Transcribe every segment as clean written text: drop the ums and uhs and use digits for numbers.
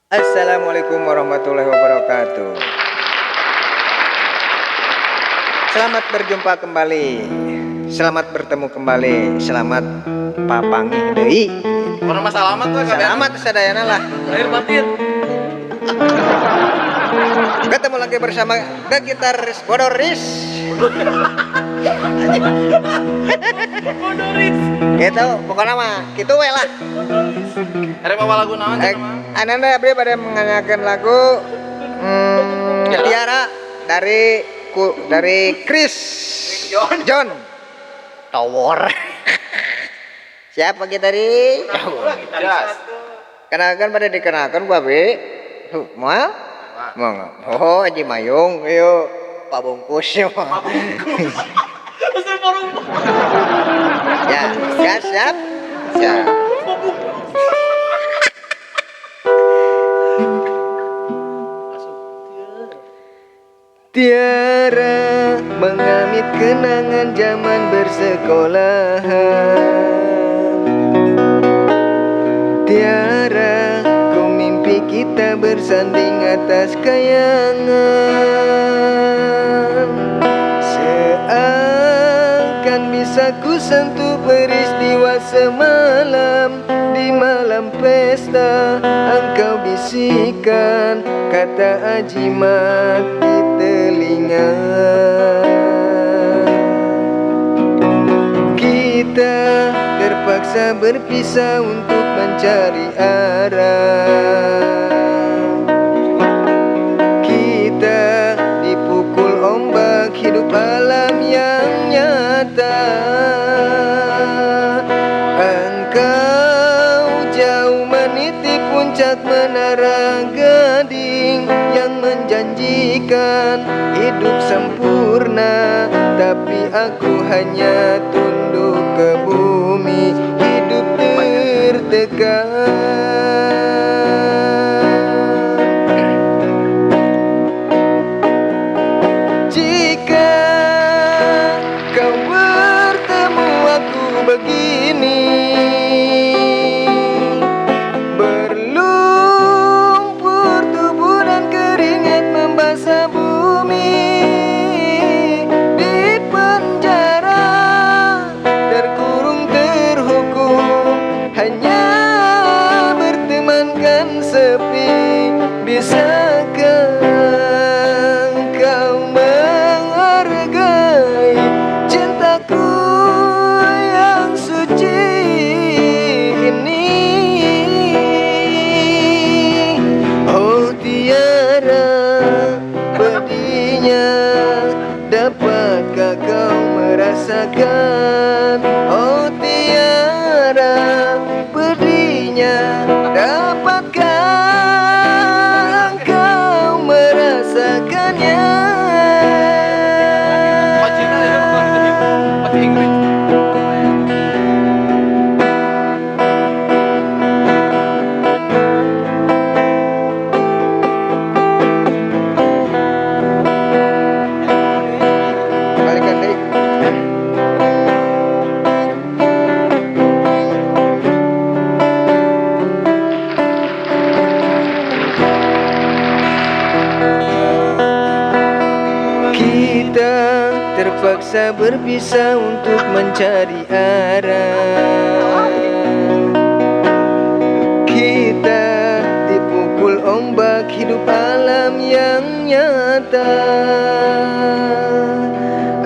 Assalamualaikum warahmatullahi wabarakatuh. Selamat berjumpa kembali. Selamat bertemu kembali. Selamat papangih deui. Orang mah salamat tuh Selamat sadayana lah. lahir batin. Ketemu lagi bersama The Gitaris Bodoris. Bodoris. Gitu, pokoknya mah gitu we lah. Are bawa lagu naon cenah mah? Ananda abdi pada menyanyikan lagu Tiara dari Chris John Tower. Siapa gitari? Jas. Kenalkan pada dikenalkan gua be. Moal? Moal. Oh, Haji Mayung, ayo Pak Bungkus ya. Ya, siap. Siap. Tiara mengamit kenangan zaman bersekolahan. Tiara, ku mimpi kita bersanding atas kayangan. Seakan bisa ku sentuh peristiwa semalam. Di malam pesta, engkau bisikan kata ajimat di telinga. Kita terpaksa berpisah untuk mencari arah. Kita dipukul ombak hidup alam yang nyata. Engkau jauh meniti puncak menara gading yang menjanjikan hidup sempurna, tapi aku hanya tunduk ke bumi, hidup tertekan. Jika kau bertemu aku begini, berlumpur tubuh dan keringat membasah bumi, di penjara terkurung terhukum, hanya bertemankan sepi. Bisakah kau menghargai cintaku yang suci ini? Oh Tiara, pedihnya dapatkah kau merasakan? Oh Tiara, pedihnya dapatkah engkau merasakannya? Pacina ya bukan jadi pakai Inggris. Balikan deh. Kita terpaksa berpisah untuk mencari arah. Kita dipukul ombak hidup alam yang nyata.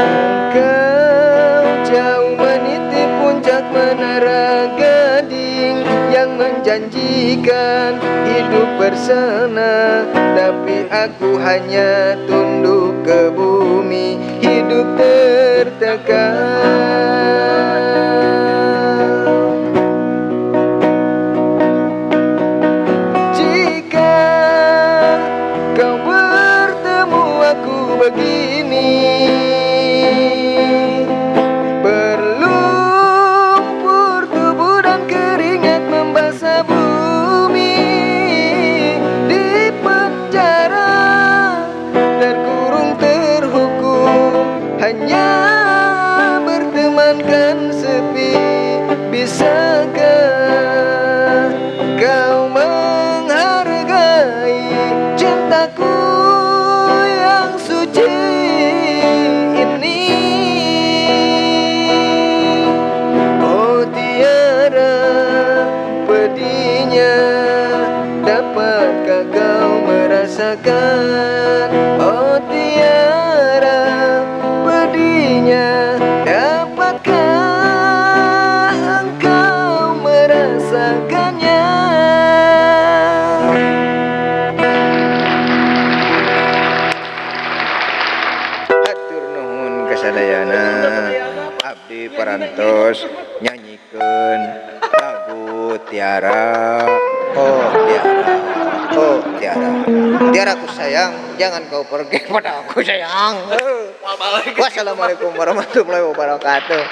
Engkau jauh meniti puncak menara gading yang menjanjikan hidup bersama, tapi aku hanya tunduk ke bumi, hidup tertekan. Jika kau bertemu aku begini, berlumpur tubuh dan keringat membasah bumi, di penjara terkurung terhukum, hanya merasakan. Oh tiara pedihnya, dapatkah engkau merasakannya? Hatur nuhun kasadayana, abdi parantos nyanyikeun lagu Tiara. Oh Tiara, oh Tiara, Tiaraku sayang, jangan kau pergi pada aku sayang. Mau balik. Wassalamualaikum warahmatullahi wabarakatuh.